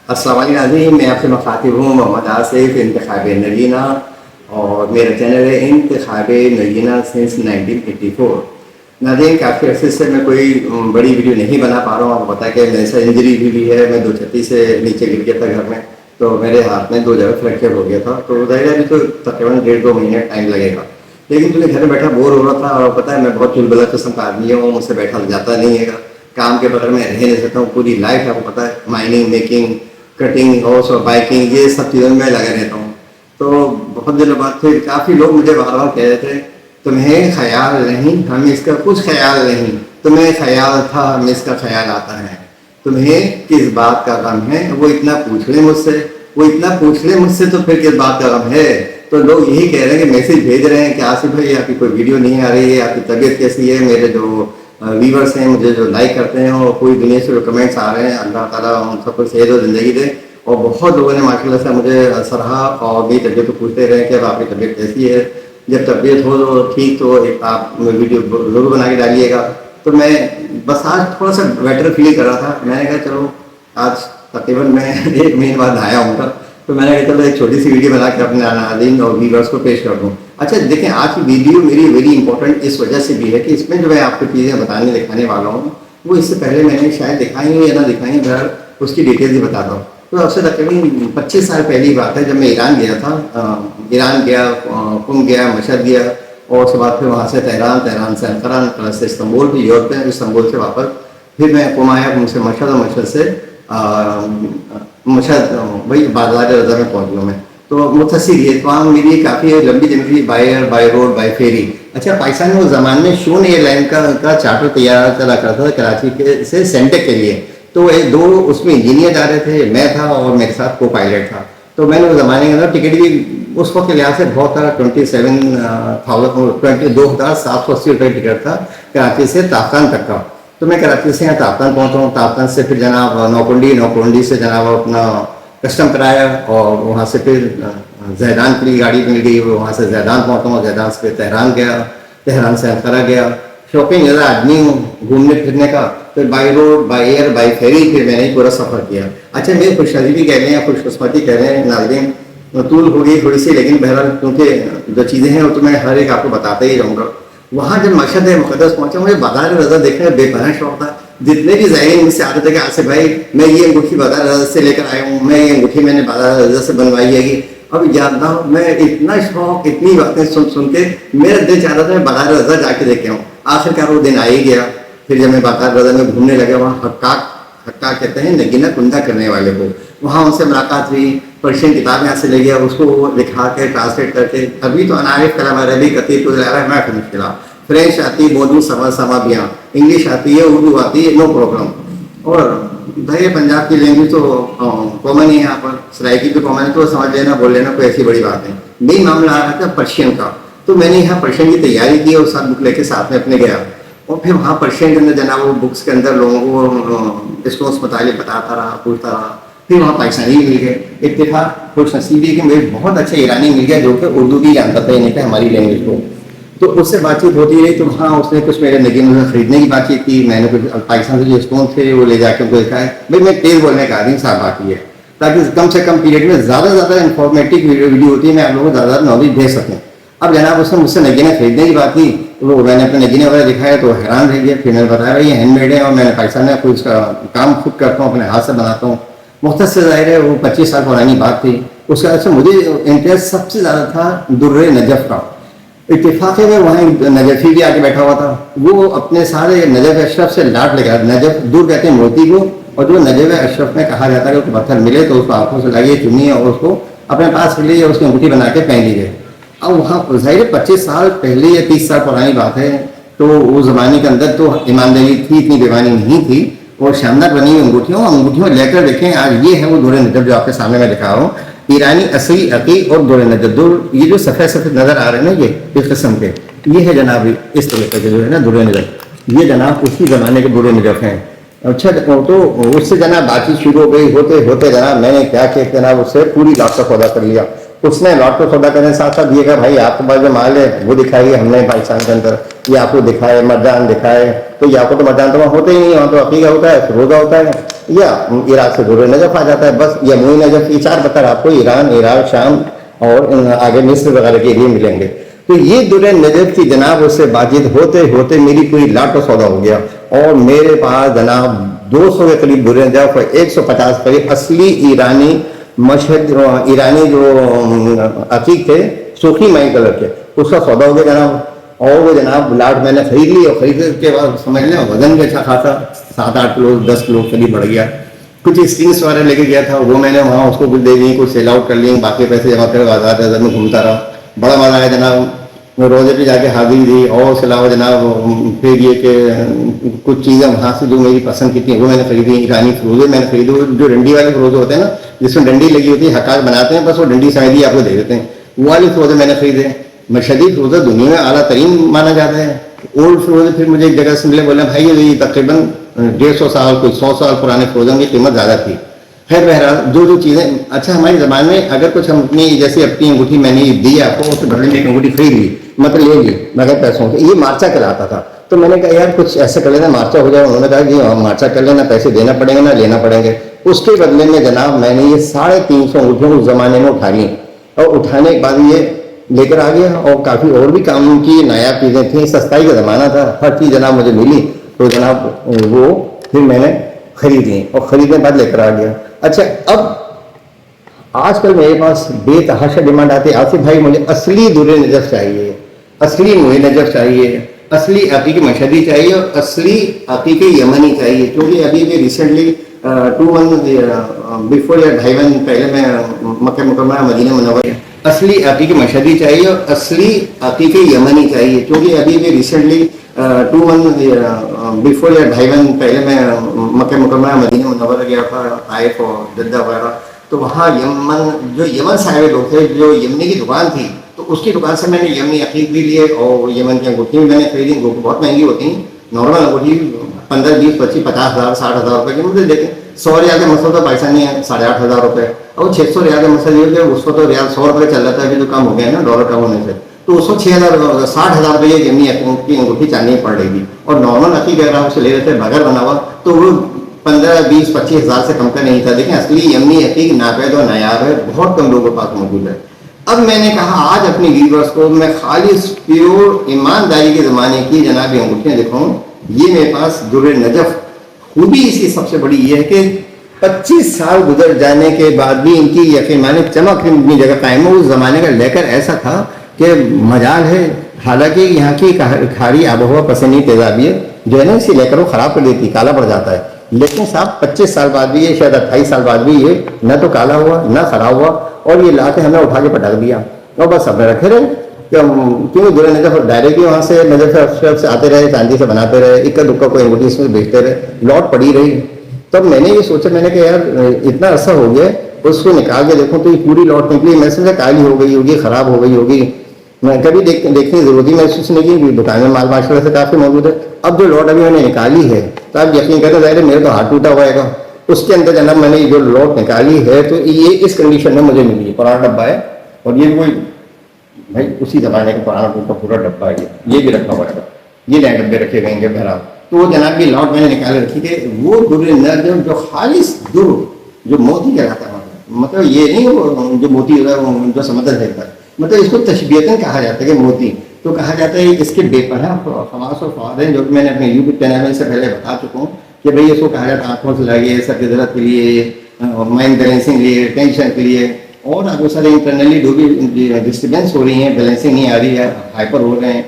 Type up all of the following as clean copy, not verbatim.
अस्सलाम वालेकुम नाज़रीन, मैं आपसे मुखातिब हूँ मोहम्मद आसिफ इंतखाब नगीना और मेरा चैनल है इंतखाब नगीना सिंस 1984। नाज़रीन, काफ़ी अर्से से मैं कोई बड़ी वीडियो नहीं बना पा रहा हूँ। आपको पता है कि मेरे साथ इंजरी भी है, मैं 2 से नीचे गिर गया था घर में, तो मेरे हाथ में 2 जगह फ्रैक्चर हो गया था। तो ज़ाहिर है अभी तो तकरीबन 1.5-2 महीने टाइम लगेगा। लेकिन मुझे घर में बैठा बोर हो रहा था और पता है मैं बहुत चुलबुला किस्म का आदमी हूँ, मुझसे बैठा जाता नहीं है, काम के बगैर मैं रह नहीं सकता हूँ। पूरी लाइफ आपको पता है माइनिंग, मेकिंग, कटिंग और बाइकिंग, ये सब चीज़ों में लगा रहता हूँ। तो बहुत दिनों बाद फिर काफ़ी लोग मुझे बार बार कह रहे थे तुम्हें ख्याल नहीं, हमें इसका कुछ ख्याल नहीं, तुम्हें ख्याल था, हमें इसका ख्याल आता है, तुम्हें किस बात का गम है, वो इतना पूछ ले मुझसे तो फिर किस बात का गम है। तो लोग यही कह रहे हैं कि मैसेज भेज रहे हैं कि आसिफ भाई आपकी कोई वीडियो नहीं आ रही है, आपकी तबीयत कैसी है। मेरे जो व्यूवर्स हैं, मुझे जो लाइक करते हैं और पूरी दुनिया से जो कमेंट्स आ रहे हैं, अल्लाह ताला उन सबको सेहत और ज़िंदगी दे। और बहुत लोगों ने माशाल्लाह से मुझे सराहा और मेरी तबीयत को पूछते रहे कि अब आपकी तबीयत कैसी है। जब तबीयत हो तो ठीक, तो आप वीडियो ज़रूर बना के डालिएगा। तो मैं बस आज थोड़ा सा बेटर फील कर रहा था। मैंने कहा चलो आज तकरीबन मैं 1 महीने बाद आया हूँ, तो मैंने कहा चलो एक छोटी सी वीडियो बना के अपने नाज़रीन और व्यूअर्स को पेश कर दूँ। अच्छा देखें, आज की वीडियो मेरी वेरी इंपॉर्टेंट इस वजह से भी है कि इसमें जो मैं आपको चीज़ें दिखाने वाला हूँ वो इससे पहले मैंने शायद दिखाई हो या ना दिखाई, बहर उसकी डिटेल्स ही बताता हूँ। तो अब से तकरीबन 25 साल पहले की बात है, जब मैं ईरान गया था। ईरान गया, कुम गया, मशहद गया और उसके बाद फिर वहाँ से तेहरान से अंकारा, अंकारा से इस्तांबुल, फिर यूरोप में इस्तांबुल से वापस फिर मैं कुम आया, कुम से मशहद और मशहद से मशहद वही बाजार रज़ा में पहुँच गया मैं। तो मुख्तसर ये तमाम मेरी काफ़ी लंबी journey by air, by road, by ferry. अच्छा, पाकिस्तान में उस ज़माने में शून एयरलाइन का चार्टर तैयार चला करता था कराची के से सेंटेक के लिए। तो ये 2 उसमें इंजीनियर जा रहे थे, मैं था और मेरे साथ को पायलट था। तो मैंने उस ज़माने के अंदर टिकट भी उस वक्त के लिहाज से बहुत था, 2,780 रुपये टिकट था कराची से ताफ्तान तक का। तो मैं कराची से यहाँ ताफ्तान पहुँचा हूँ, ताफ्तान से फिर जनाब नौकुंडी से जनाब अपना कस्टम कराया और वहाँ से फिर ज़ैदान के लिए गाड़ी मिल गई, वहाँ से ज़ैदान पहुँचा हूँ, ज़ैदान से फिर तेहरान गया, तेहरान से अंकारा गया। शॉपिंग ज़्यादा आदमी हूँ घूमने फिरने का, फिर by road, by air, by ferry फिर मैंने पूरा सफ़र किया। अच्छा, मेरी खुशनसीबी कह रहे हैं, खुशकिस्मती कह रहे हैं नाज़रीन, तूल हो गई थोड़ी सी, लेकिन बहरहाल क्योंकि जो चीज़ें हैं वो तो मैं हर एक आपको बताता ही रहूँगा। वहाँ जब मशहद मुक़द्दस पहुँचा, मुझे बाजार रज़ा देखने का बेपनाह शौक़ था। जितने भी ज़ायरीन मुझसे आते थे कि आसिफ भाई मैं ये अंगूठी बाजार रज़ा से लेकर आया हूँ, मैं ये अंगूठी मैंने बाजार रज़ा से बनवाई है। अब जानता हूँ मैं इतना शौक, इतनी बातें सुन के मेरा दिल चाहता था मैं बाजार रज़ा जाके देख के आऊँ। आखिरकार वो दिन आ ही गया। फिर जब मैं बाजार रज़ा में घूमने लगा, वहाँ हक्का कहते हैं नगीना कुंदा करने वाले को, वहाँ उनसे मुलाकात हुई। पर्शियन किताब यहाँ से ले गया, उसको लिखा के ट्रांसलेट करके। अभी तो अनारिफ कलाम अरबी कतीब मैं फ्रेंच आती, बोलूँ समा बियाँ, इंग्लिश आती है, उर्दू आती है, नो प्रॉब्लम। और भाई पंजाब की लैंग्वेज तो कॉमन ही है, यहाँ पर सराइकी भी कॉमन है, तो समझ लेना, बोल लेना, कोई ऐसी बड़ी बात नहीं। मेन मामला आ रहा था पर्शियन का। तो मैंने यहाँ पर्शियन की तैयारी की और साथ बुक लेके साथ में अपने गया और फिर वहाँ पर्शियन के अंदर जनाब वो बुक्स के अंदर लोगों को इसको उस मुतालिक बताता रहा, पूछता रहा। फिर वहाँ पाकिस्तानी मिल गए, इत्तेफाक खुशनसीबी कि मुझे बहुत अच्छा ईरानी मिल गया जो कि उर्दू भी जानता था, यानी कि हमारी लैंग्वेज को। तो उससे बातचीत होती रही। तो हाँ, उसने कुछ मेरे नगीन खरीदने की बातचीत की। मैंने कुछ पाकिस्तान से जो स्टोन थे वो ले जाकर उनको दिखाए। भाई मैं तेज़ बोलने का आदमी, साफ बात है, ताकि कम से कम पीरियड में ज़्यादा से ज़्यादा इंफॉर्मेटिव वीडियो होती है, मैं आप लोगों को ज़्यादा नॉलेज दे सकूँ। अब जनाब उसने मुझसे नगीना खरीदने की बात की, वो मैंने अपने नगीने वगैरह दिखाया तो हैरान रह गया। फिर मैंने बताया भाई ये हैंडमेड है और मैंने पाकिस्तान में कोई उसका काम खुद करता हूँ, अपने हाथ से बनाता हूँ। मुख्तसर ज़ाहिर है वो 25 साल पुरानी बात थी। उसके बाद से मुझे इंटरेस्ट सबसे ज़्यादा था दुर्रे नजफ़ का। इत्तेफाक है, वहाँ नजफ़ी भी आके बैठा हुआ था। वो अपने सारे नजफ़ अशरफ से लाट लगा। नजफ़ दूर कहते हैं मोती को, और जो नजफ़ अशरफ में कहा जाता है कि पत्थर मिले तो उसको आंखों से लगे, चुनिए और उसको अपने पास ले और उसकी अंगूठी बना के पहन लीजिए। अब वहाँ ज़ाहिर 25 साल पहले या 30 साल पुरानी बात है, तो उस ज़माने के अंदर तो ईमानदारी थी, इतनी बेईमानी नहीं थी और शानदार बनी हुई अंगूठियों लेकर देखें। आज ये है वो दुर्रे नजफ़ जो आपके सामने मैं दिखा रहा हूँ, ईरानी असली अकीक और दुर्रे नजफ़। ये जो सफ़ेद सफ़ेद नज़र आ रहे हैं ना, ये इस किस्म के, ये है जनाब इस तरीके के जो है ना दुर्रे नजफ़। ये जनाब उसी ज़माने के दुर्रे नजफ़ हैं। अच्छा, तो उससे जनाब बातचीत शुरू हो गई। होते जनाब मैंने क्या किया, जनाब उससे पूरी लाख का सौदा कर लिया। उसने लॉट को सौदा करने के साथ साथ ये कहा भाई आपके पास जो माल है वो दिखाइए। हमने पाकिस्तान के अंदर ये आपको दिखाए, मर्दान दिखाए, تو یا کو تو میں جانتا ہوں ہوتے ہی نہیں, وہاں تو عقیقہ ہوتا ہے, روزہ ہوتا ہے, یا عراق سے در نجف آ جاتا ہے بس, یا موئی نجف. یہ 4 پتھر آپ کو ایران, عراق, شام اور آگے مصر وغیرہ کے ایریے ملیں گے. تو یہ در نجف کی جناب اس سے بات چیت ہوتے ہوتے میری پوری لاٹ و سودا ہو گیا, اور میرے پاس جناب 200 کے قریب در نجف, 150 قریب اصلی ایرانی مشہد, ایرانی جو عقیق تھے سوکھی مائی کلر کے, اس کا سودا ہو گیا جناب. اور وہ جناب لاٹ میں نے خرید لی, اور خریدنے کے بعد سمجھ لیں وزن بھی اچھا خاصا 7-8 کلو 10 کلو قریب بڑھ گیا. کچھ اسٹرنگس وغیرہ لے کے گیا تھا, وہ میں نے وہاں اس کو کچھ دے دی, کچھ سیل آؤٹ کر لی, باقی پیسے جمع کر آزاد نظر میں گھومتا رہا. بڑا مزہ آیا جناب. میں روزے پہ جا کے حاضری دی, اور اس کے علاوہ جناب پھر یہ کہ کچھ چیزیں وہاں سے جو میری پسند کی تھیں وہ میں نے خریدی. ایرانی فروزے میں نے خریدے, جو ڈنڈی والے فروزے ہوتے ہیں نا جس میں ڈنڈی لگی ہوتی ہے, حقاق بناتے ہیں بس, وہ ڈنڈی سمجھ لی آپ کو دے دیتے ہیں, وہ والے فروزے میں نے خریدے. مشہدی فروزہ دنیا میں اعلیٰ ترین مانا جاتا ہے. اولڈ فروزے پھر مجھے ایک جگہ سے ملے, بولے بھائی یہ تقریباً 150 سال کچھ 100 سال پرانے فروزوں کی قیمت زیادہ تھی. خیر بہرحال جو چیزیں, اچھا ہماری زبان میں اگر کچھ ہم اپنی جیسے اپنی انگوٹھی میں نے دی آپ کو, اس کے بدلے میں ایک انگوٹھی خرید لی, مطلب لے لی بغیر پیسوں کے, یہ مارچا کہلاتا تھا. تو میں نے کہا یار کچھ ایسے کر لینا مارچا ہو جائے. انہوں نے کہا جی مارچا کر لینا, پیسے دینا پڑیں گے نہ لینا پڑیں گے. اس کے بدلے میں جناب میں نے یہ 350 انگوٹھیاں اس زمانے میں اٹھا لی, اور اٹھانے کے بعد یہ لے کر آ گیا. اور کافی اور بھی کام کی نایاب چیزیں تھیں, سستائی کا زمانہ تھا, ہر چیز جناب مجھے ملی. تو جناب وہ پھر میں نے خرید لی, اور خریدنے کے بعد لے کر آ گیا. اچھا اب آج کل میرے پاس بے تحاشا ڈیمانڈ آتی ہے, آصف بھائی مجھے اصلی در نجف چاہیے, اصلی موئی نجف چاہیے, اصلی عقیق مشہدی چاہیے, اور اصلی عقیق یمنی چاہیے. کیونکہ ابھی بھی ریسنٹلی 2 منتھ بیفور یا 2.5 منتھ پہلے میں مکہ مکرمہ مدینہ منورہ, اصلی عقیق مشہدی چاہیے اور اصلی عقیق یمنی چاہیے. کیونکہ ابھی بھی ریسنٹلی 2 منتھ بیفور یا 2.5 منتھ پہلے میں مکہ مکرمہ مدینہ منورہ گیا تھا, طائف اور جدہ وغیرہ. تو وہاں یمن سے آئے لوگ تھے, جو یمنی کی دکان تھی, تو اس کی دکان سے میں نے یمنی عقیق بھی لیے, اور یمن کی انگوٹھی بھی میں نے خریدی. وہ بہت مہنگی ہوتی ہیں, نارمل انگوٹھی 15, 20, 25, 50,000, 60,000 روپے کی مجھے دیکھیں. 100 ریال کے مسئلہ تو پاکستانی ہے 8,500 روپے, اور 600 ریال کے مسئلہ یہ کہ اس کو تو ریال 100 روپے چل رہا تھا, ابھی تو کم ہو گیا ہے نا ڈالر کم ہونے سے. تو اس کو 60,000 روپے یمنی کی انگوٹھی چاندنی پڑ رہی تھی. اور نارمل عقیق اگر آپ اسے لے لیتے بغیر بنا ہوا تو وہ 15, 20, 25 ہزار سے کم کا نہیں تھا. دیکھیں اصلی یمنی عقیق ناپید و نایاب ہے, بہت کم لوگوں کے پاس موجود ہے. اب میں نے کہا آج اپنی ویورز کو میں خالص پیور ایمانداری کے زمانے کی جناب انگوٹھیاں دکھاؤں. یہ میرے پاس در نجف. خوبی اس کی سب سے بڑی یہ ہے کہ 25 سال گزر جانے کے بعد بھی ان کی یقین مانے چمک اپنی جگہ قائم ہے. اس زمانے کا لے کر ایسا تھا کہ مجال ہے, حالانکہ یہاں کی کھاری آب و ہوا پسندی تیزابیت جو ہے نا اسی لے کر وہ خراب کر دیتی, کالا پڑ جاتا ہے. لیکن صاحب 25 سال بعد بھی یہ, شاید 28 سال بعد بھی یہ نہ تو کالا ہوا نہ خراب ہوا, اور یہ لا کے ہمیں اٹھا کے پٹک دیا, اور بس ہم نے رکھے رہے. کیوں در نجف ڈائریکٹلی وہاں سے نجف سے آتے رہے, چاندی سے بناتے رہے, اکا دکا کوئی انگوٹھی اس میں بیچتے رہے, لوٹ پڑی رہی. تب میں نے یہ سوچا, میں نے کہ یار اتنا عرصہ ہو گیا, اس کو نکال کے دیکھوں تو یہ پوری لوٹ نکلی. میں سمجھا کالی ہو گئی ہوگی, خراب ہو گئی ہوگی. میں کبھی دیکھنے کی ضرورت ہی محسوس نہیں کی, دکان میں مال ماشاء اللہ سے کافی موجود ہے. اب جو لوٹ ابھی میں نے نکالی ہے تو آپ یقین کریں ظاہر ہے میرے تو ہاتھ ٹوٹا ہوا ہے. اس کے اندر جناب میں نے جو لوٹ نکالی ہے تو یہ اس کنڈیشن میں مجھے ملی ہے. پرانا ڈبہ ہے, اور یہ کوئی بھائی اسی زمانے کا پرانا ٹوٹا پورا ڈبہ ہے. یہ بھی رکھا ہوا ہے, یہ نئے ڈبے رکھے گئے ہیں بہرحال. تو وہ جناب کی لوٹ میں نے نکال رکھی کہ وہ در نجف جو خالص در جو موتی کہلاتا ہے, مطلب یہ نہیں جو موتی ہوتا ہے جو سمندر دیکھتا ہے, مطلب اس کو تشبیہتاً کہا جاتا ہے کہ موتی. تو کہا جاتا ہے اس کے بے پناہ خواص و فوائد ہیں, جو میں نے اپنے یوٹیوب چینل میں سے پہلے بتا چکا ہوں کہ بھائی اس کو کہا جاتا ہے آنکھوں سے لگے, سر کی ضرورت کے لیے, مائنڈ بیلنسنگ کے لیے, ٹینشن کے لیے, اور بہت سارے انٹرنلی جو بھی ڈسٹربینس ہو رہی ہیں, بیلنسنگ نہیں آ رہی ہے, ہائپر ہو رہے ہیں,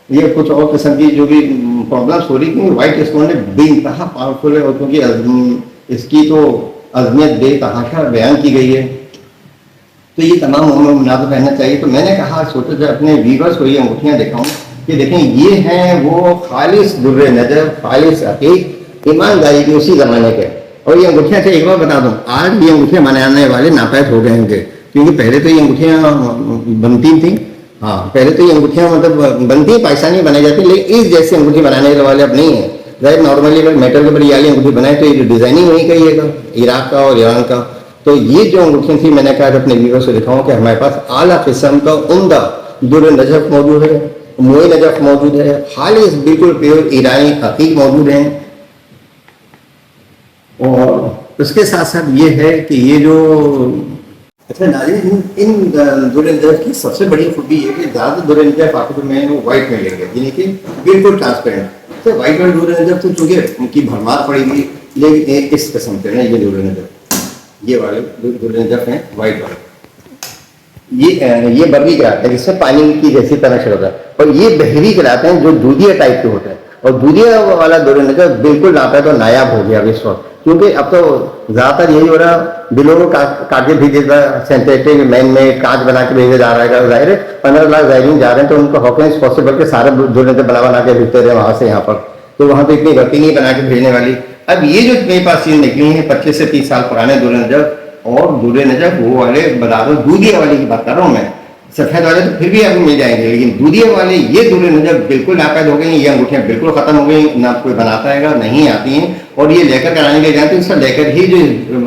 یہ کچھ اور قسم کی جو بھی پرابلمس ہو رہی ہیں. وائٹ اسٹون نے بے انتہا پاورفل ہے, اور کیونکہ اس کی تو عظمیت بے تحاشا بیان کی گئی ہے, تو یہ تمام عمر مناسب رہنا چاہیے. تو میں نے کہا سوچا جو اپنے ویورز کو یہ انگوٹھیاں دکھاؤں کہ دیکھیں یہ ہیں وہ خالص در نجف, خالص عقیق, ایمانداری کی اسی زمانے کے. اور یہ انگوٹھیاں سے ایک بار بتا دوں, آج یہ انگوٹھیاں بنانے والے ناپید ہو گئے ہوں گے, کیونکہ پہلے تو یہ انگوٹھیاں بنتی تھیں. ہاں پہلے تو یہ انگوٹھیاں مطلب بنتی ہیں, پاکستانی بنائی جاتی, لیکن اس جیسی انگوٹھی بنانے والے اب نہیں ہیں. ظاہر نارملی اگر میٹل کے اوپر یہ والی انگوٹھی بنائے تو یہ ڈیزائننگ وہی کہیے گا, عراق کا اور ایران کا. تو یہ جو انگوٹھیاں تھیں میں نے کہا اپنے ویورز سے دکھاؤں کہ ہمارے پاس اعلیٰ قسم کا عمدہ در نجف موجود ہے. मोए नजफ मौजूद है, खालिस बिल्कुल प्योर ईरानी हकीक मौजूद हैं। और उसके साथ साथ ये है कि ये जो अच्छा नाज़रीन, इन दुर्र नजफ की सबसे बड़ी खूबी ये कि ज़्यादा दुर्र नजफ आपको मैं वो वाइट में लेंगे, यानी कि बिल्कुल ट्रांसपेरेंट। तो वाइट वाले दुर्र नजफ तो चूँकि उनकी भरमार पड़ेगी, लेकिन इस किस्म के ना ये दुर्र नजफ, ये वाले दुर्र नजफ हैं वाइट वाले, ये बर्री कराते हैं जिससे पानी की जैसी तरह होता है, और ये बहरी कराते हैं जो दूधिया टाइप के होते हैं। और दूधिया वाला दुर्र नजफ बिल्कुल नापा है तो नायाब हो गया अभी इस वक्त, क्योंकि अब तो ज़्यादातर यही हो रहा, बिलों को काट के भेजे जा, सिंथेटिक मैन में कांच बना के भेजे जा रहा है। ज़ाहिर है 15 लाख ज़ायरीन जा रहे हैं तो उनको हॉक इज पॉसिबल के सारे दुर्र नजफ बना के भेजते रहे वहाँ से यहाँ पर, तो वहाँ तो इतनी गलती नहीं बना के भेजने वाली। अब ये जो मेरे पास चीज़ निकली है 25 से 30 साल पुराने दुर्र नजफ, और दुर्र नजफ वो वाले बता दो, दूधिया वाले की बात कर रहा हूँ मैं, सफेद वाले तो फिर भी आपको मिल जाएंगे, लेकिन दूधिया वाले ये दुर्र नजफ बिल्कुल नापैद हो गई, ये अंगूठियाँ बिल्कुल ख़त्म हो गई, ना कोई बनाता है नहीं आती हैं। और ये लेकर कराने के जाते हैं, इसका लेकर ही जो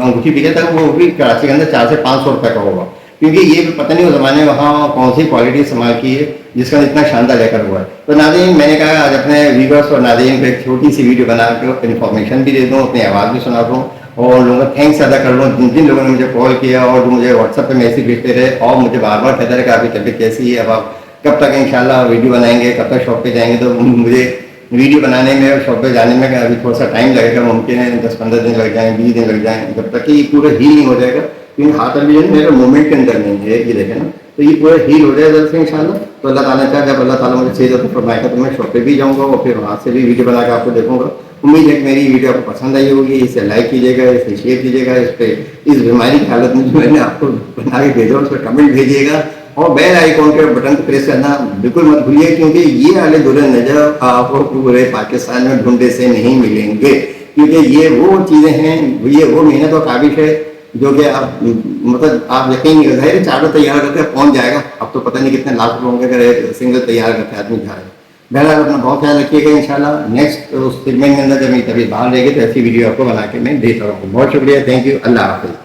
अंगूठी बिके था वो भी कराची के अंदर 400 से 500 रुपये का होगा, क्योंकि ये पता नहीं उस ज़माने में वहाँ कौन सी क्वालिटी इस्तेमाल की है जिसका इतना शानदार लेकर हुआ है। तो नाज़रीन, मैंने कहा आज अपने व्यूअर्स और नाज़रीन को एक छोटी सी वीडियो बना के इन्फॉर्मेशन भी दे दूँ, अपनी आवाज़ भी सुना दूँ, और लोगों का थैंक्स अदा कर लूँ जिन जिन लोगों ने मुझे कॉल किया और जो मुझे व्हाट्सएप पे मैसेज भेजते रहे, और मुझे बार बार कहते रहे कि आपकी तबीयत कैसी है, अब आप कब तक इंशाल्लाह वीडियो बनाएंगे, कब तक शॉप पे जाएंगे। तो मुझे वीडियो बनाने में और शॉप पे जाने में अभी थोड़ा सा टाइम लगेगा, मुमकिन है 10-15 दिन लग जाएँ, 20 दिन लग जाएँ, जब तक कि ये पूरा हील नहीं हो जाएगा, क्योंकि हाथ अभी जो मेरे मूवमेंट के अंदर नहीं है, ये देखें ना, तो ये पूरा हील हो जाएगा जल्द से इंशाल्लाह। तो अल्लाह ताला चाहे जब अल्लाह ताला मुझे सही तो फरमाएगा तो मैं शॉप पे भी जाऊँगा और फिर वहाँ से भी वीडियो बना के आपको देखूँगा। उम्मीद है कि मेरी वीडियो आपको पसंद आई होगी, इसे लाइक कीजिएगा, इसे शेयर कीजिएगा, इस पर इस बीमारी की हालत में जो मैंने आपको बना के भेजा उस पर कमेंट भेजिएगा, और बेल आइकॉन के बटन को प्रेस करना बिल्कुल मत भूलिए, क्योंकि ये वाले दुर्र नजफ आपको पूरे पाकिस्तान में ढूंढे से नहीं मिलेंगे, क्योंकि ये वो चीज़ें हैं, ये वो मेहनत और काबिश है जो कि आप मतलब आप यकीन नहीं कर, चारों तैयार करके पहुँच जाएगा। अब तो पता नहीं कितने लाख लोग होंगे अगर सिंगल तैयार करके आदमी जा रहे हैं। बहरहाल अपना बहुत ख्याल रखिएगा, इंशाल्लाह नेक्स्ट उस सेगमेंट के अंदर जब मेरी तबीयत बाहर रहेगी तो ऐसी वीडियो आपको बना के मैं देता रहूँगा। बहुत शुक्रिया, थैंक यू, अल्लाह हाफ़िज़।